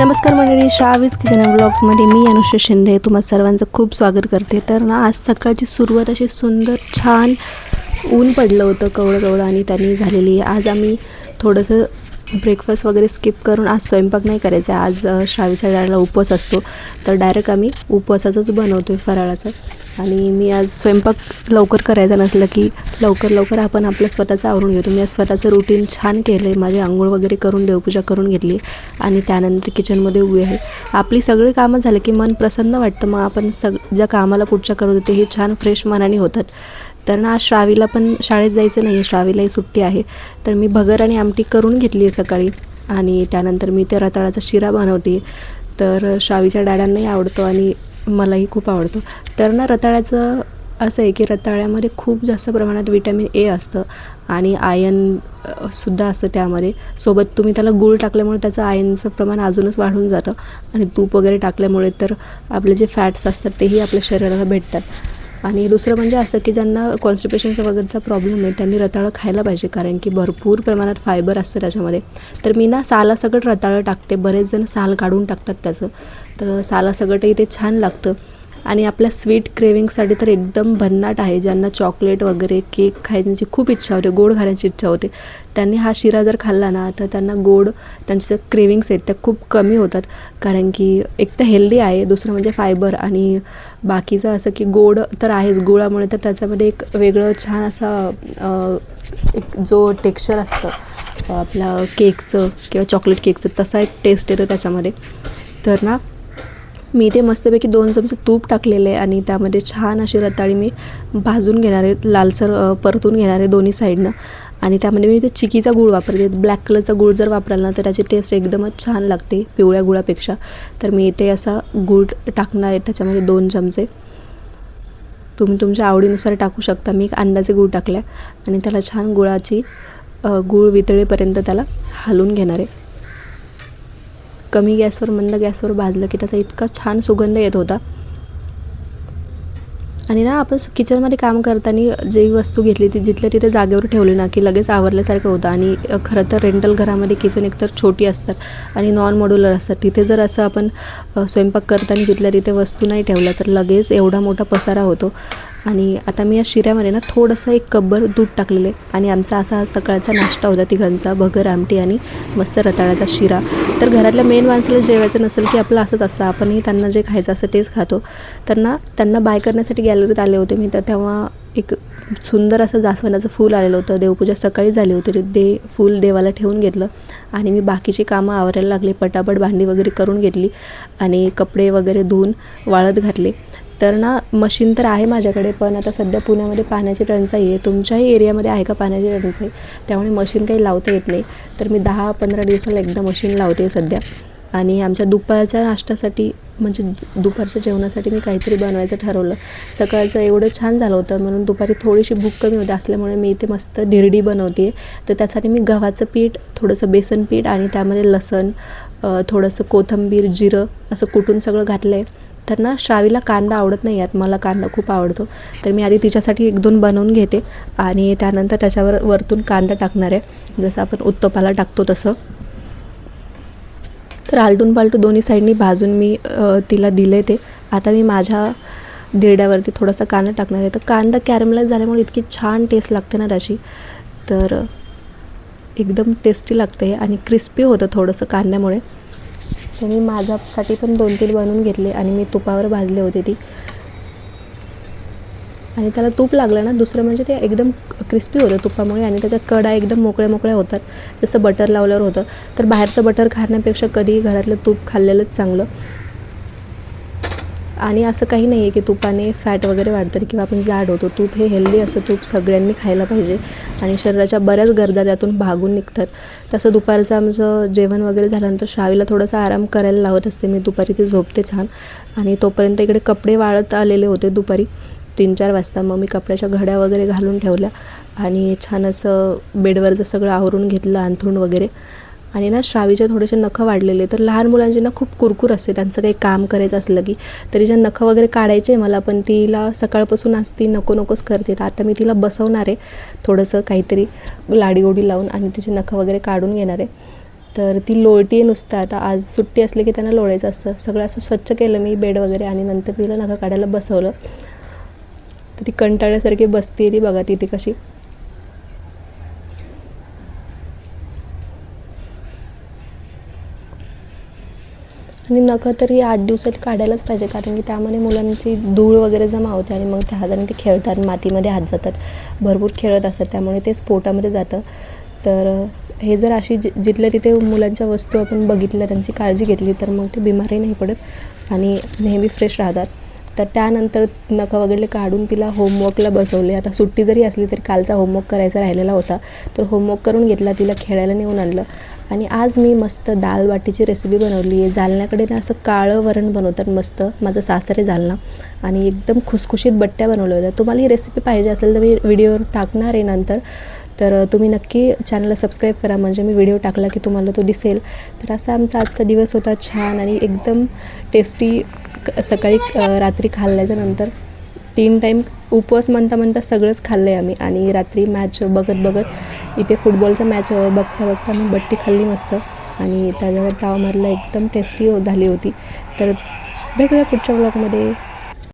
नमस्कार मंडळी, श्रावीज kitchen and ब्लॉग्समध्ये मी अनुष्का शिंदे तुम्हा सर्वांचं खूप स्वागत करते। तर ना आज सकाळची सुरुवात अशी सुंदर छान ऊन पडलं होतं कवळं आणि त्यांनी झालेली। आज आम्ही थोडंसं ब्रेकफास्ट वगैरे स्किप करून आज स्वयंपाक नाही करायचा। आज श्रावीच्या डाळीला उपवास असतो, तर डायरेक्ट आम्ही उपवासाचंच बनवतोय फराळाचं। आणि मी आज स्वयंपाक लवकर करायचा नसलं की लवकर आपण आपलं स्वतःचं आवरून घेतो। मी आज स्वतःचं रुटीन छान केलं आहे, माझी आंघोळ वगैरे करून देवपूजा करून घेतली आणि त्यानंतर किचनमध्ये उभी आहे। आपली सगळी कामं झाली की मन प्रसन्न वाटतं, मग आपण ज्या कामाला पुढच्या करत होते हे छान फ्रेश मनाने होतात। तर ना आज श्रावीला पण शाळेत जायचं नाही, श्रावीलाही सुट्टी आहे, तर मी भगर आणि आमटी करून घेतली आहे सकाळी। आणि त्यानंतर मी ते रताळाचा शिरा बनवते, तर श्रावीच्या डॅडांनाही आवडतो आणि मलाही खूप आवडतो। तर ना रताळ्याचं असं आहे की रताळ्यामध्ये खूप जास्त प्रमाणात विटॅमिन ए असतं आणि आयन सुद्धा असतं त्यामध्ये। सोबत तुम्ही त्याला गूळ टाकल्यामुळे त्याचं आयनचं प्रमाण अजूनच वाढून जातं आणि तूप वगैरे टाकल्यामुळे तर आपले जे फॅट्स असतात तेही आपल्या शरीराला भेटतात। आणि दुसरं म्हणजे असं की ज्यांना कॉन्स्टिपेशनचा वगैरेचा प्रॉब्लेम आहे त्यांनी रताळं खायला पाहिजे, कारण की भरपूर प्रमाणात फायबर असतं त्याच्यामध्ये। तर मी ना सालासकट रताळं टाकते, बरेच जण साल काढून टाकतात त्याचं, तर सालासकटही ते छान लागतं। आणि आपल्या स्वीट क्रेविंगसाठी तर एकदम भन्नाट आहे। ज्यांना चॉकलेट वगैरे केक खाण्याची खूप इच्छा होते, गोड खाण्याची इच्छा होते, त्यांनी हा शिरा जर खाल्ला ना तर त्यांना गोड त्यांच्या क्रेविंग्स आहेत त्या खूप कमी होतात, कारण की एक तर हेल्दी आहे, दुसरं म्हणजे फायबर आणि बाकीचं असं की गोड तर आहेच गुळामुळे, तर त्याच्यामध्ये एक वेगळं छान असा एक जो टेक्स्चर असतं आपल्या केकचं किंवा चॉकलेट केकचं तसा एक टेस्ट येतो त्याच्यामध्ये। तर ना मी ते मस्तपैकी 2 चमचे तूप टाकलेले आहे आणि त्यामध्ये छान अशी रताळी मी भाजून घेणार आहे, लालसर परतून घेणार आहे दोन्ही साईडनं। आणि त्यामध्ये मी ते चिकीचा गूळ वापरते, ब्लॅक कलरचा गूळ जर वापराल ना तर त्याची टेस्ट एकदमच छान लागते पिवळ्या गुळापेक्षा। तर मी इथे असा गूळ टाकणार आहे त्याच्यामध्ये 2 चमचे, तुम्ही तुमच्या आवडीनुसार टाकू शकता। मी एक अंदाजे गूळ टाकला आहे आणि त्याला छान गूळ वितळेपर्यंत त्याला हलवून घेणार आहे। कमी गॅसवर मंद गॅसवर भाजलं की त्याचा इतका छान सुगंध येत होता। आणि ना आपण किचनमध्ये काम करताना जी वस्तू घेतली ती जिथल्या तिथे जागेवर ठेवली ना की लगेच आवरल्यासारखं होतं। आणि खरं तर रेंटल घरामध्ये किचन एकतर छोटी असतात आणि नॉन मॉड्युलर असतात, तिथे जर असं आपण स्वयंपाक करताना जिथल्या तिथे वस्तू नाही ठेवल्या तर लगेच एवढा मोठा पसारा होतो। आणि आता मी या शिऱ्यामध्ये ना थोडंसं 1 कपभर दूध टाकलेलं आहे आणि आमचा असा सकाळचा नाश्ता होता तिघांचा, भगर आमटी आणि मस्त रताळ्याचा शिरा। तर घरातल्या मेन माणसाला जेवायचं नसेल की आपलं असंच असतं, आपणही त्यांना जे खायचं असतं तेच खातो। तर ना त्यांना बाय करण्यासाठी गॅलरीत आले होते मी, तर तेव्हा एक सुंदर असं जास्वंदाचं फूल आलेलं होतं, देवपूजा सकाळी झाली होती, तर ते फूल देवाला ठेवून घेतलं आणि मी बाकीची कामं आवरायला लागले, पटापट भांडी वगैरे करून घेतली आणि कपडे वगैरे धुवून वाळत घातले। तर ना मशीन तर आहे माझ्याकडे, पण आता सध्या पुण्यामध्ये पाण्याची टंचाई आहे, तुमच्याही एरियामध्ये आहे का पाण्याची टंचाई? त्यामुळे मशीन काही लावता येत नाही, तर मी 10-15 दिवसाला एकदा मशीन लावते सध्या। आणि आमच्या दुपारच्या नाश्त्यासाठी म्हणजे दुपारच्या जेवणासाठी मी काहीतरी बनवायचं ठरवलं। सकाळचं एवढं छान झालं होतं म्हणून दुपारी थोडीशी भूक कमी होती असल्यामुळे मी इथे मस्त धिरडी बनवते। तर त्यासाठी मी गव्हाचं पीठ, थोडंसं बेसन पीठ आणि त्यामध्ये लसण, थोडंसं कोथिंबीर, जिरं असं कुटून सगळं घातलं आहे। तर ना श्रावीला कांदा आवडत नाही आहेत, मला कांदा खूप आवडतो, तर मी आधी तिच्यासाठी 1-2 बनवून घेते आणि त्यानंतर त्याच्यावर वरतून कांदा टाकणार आहे, जसं आपण उत्तप्पाला टाकतो तसं। तर आलटून पालटून दोन्ही साईडनी भाजून मी तिला दिले ते। आता मी माझ्या धिरड्यावरती थोडासा कांदा टाकणार आहे, तर कांदा कॅरमलाइज झाल्यामुळे इतकी छान टेस्ट लागते ना त्याची, तर एकदम टेस्टी लागते आणि क्रिस्पी होतं थोडंसं कांद्यामुळे। तर मी माझ्यासाठी पण 2-3 बनवून घेतले आणि मी तुपावर भाजले होते ती, आणि त्याला तूप लागलं ना, दुसरं म्हणजे ते एकदम क्रिस्पी होतं तुपामुळे आणि त्याच्या कडा एकदम मोकळ्या होतात, जसं बटर लावल्यावर होतं। तर बाहेरचं बटर खाण्यापेक्षा कधी घरातलं तूप खाल्लेलंच चांगलं। आणि असं काही नाही आहे की तुपाने फॅट वगैरे वाढतं किंवा आपण जाड होतो, तूप हे हेल्दी असं तूप सगळ्यांनी खायला पाहिजे आणि शरीराच्या बऱ्याच गरजा त्यातून भागून निघतात। तसं दुपारचं आमचं जेवण वगैरे झाल्यानंतर श्रावीला थोडासा आराम करायला लावत असते मी, दुपारी ती झोपते छान। आणि तोपर्यंत इकडे कपडे वाळत आलेले होते दुपारी 3-4 वाजता, मग मी कपड्याच्या घड्या वगैरे घालून ठेवल्या आणि छान असं बेडवरचं सगळं आवरून घेतलं, अंथरूण वगैरे। आणि ना श्रावीचे थोडेसे नखं वाढलेले, तर लहान मुलांची ना खूप कुरकुर असते, त्यांचं काही काम करायचं असलं की, तरी जे नखं वगैरे काढायचे मला, पण तिला सकाळपासून आज ती नकोच करते। तर आता मी तिला बसवणार आहे थोडंसं काहीतरी लाडीगोडी लावून आणि तिचे नखं वगैरे काढून घेणार आहे। तर ती लोळती नुसतं. आता आज सुट्टी असली की त्यांना लोळायचं असतं. सगळं असं स्वच्छ केलं मी बेड वगैरे आणि नंतर तिला नखं काढायला बसवलं. तर ती कंटाळ्यासारखी बसते ती बघा तिथे कशी. आणि नखं तरी 8 दिवसात काढायलाच पाहिजे, कारण की त्यामध्ये मुलांची धूळ वगैरे जमा होते आणि मग त्या हाताने ते खेळतात, मातीमध्ये हात जातात, भरपूर खेळत असतात, त्यामुळे ते स्पोटामध्ये जातं. तर हे जर अशी जिथल्या तिथे मुलांच्या वस्तू आपण बघितल्या, त्यांची काळजी घेतली तर मग ते बिमारही नाही पडत आणि नेहमी फ्रेश राहतात. तर त्यानंतर नखं वगैरे काढून तिला होमवर्कला बसवले. आता सुट्टी जरी असली तरी कालचा होमवर्क करायचा राहिलेला होता, तर होमवर्क करून घेतला, तिला खेळायला नेऊन आणलं. आणि आज मी मस्त दाल बाटीची रेसिपी बनवली आहे. जालन्याकडे ना असं काळं वरण बनवतात मस्त, माझं सासरे जालना, आणि एकदम खुसखुशीत बट्ट्या बनवल्या होत्या. तुम्हाला ही रेसिपी पाहिजे असेल तर मी व्हिडिओवर टाकणार आहे नंतर, तर तुम्ही नक्की चॅनलला सबस्क्राईब करा, म्हणजे मी व्हिडिओ टाकला की तुम्हाला तो दिसेल. तर असा आमचा आजचा दिवस होता छान आणि एकदम टेस्टी. सकाळी रात्री खाल्ल्याच्या नंतर 3 टाईम उपवास म्हणता सगळंच खाल्लं आहे आम्ही. आणि रात्री मॅच बघत इथे फुटबॉलचा मॅच बघता मी बट्टी खाल्ली मस्त आणि त्याच्यावर ताव मारला, एकदम टेस्टी झाली होती. तर भेटूया पुढच्या व्लॉगमध्ये.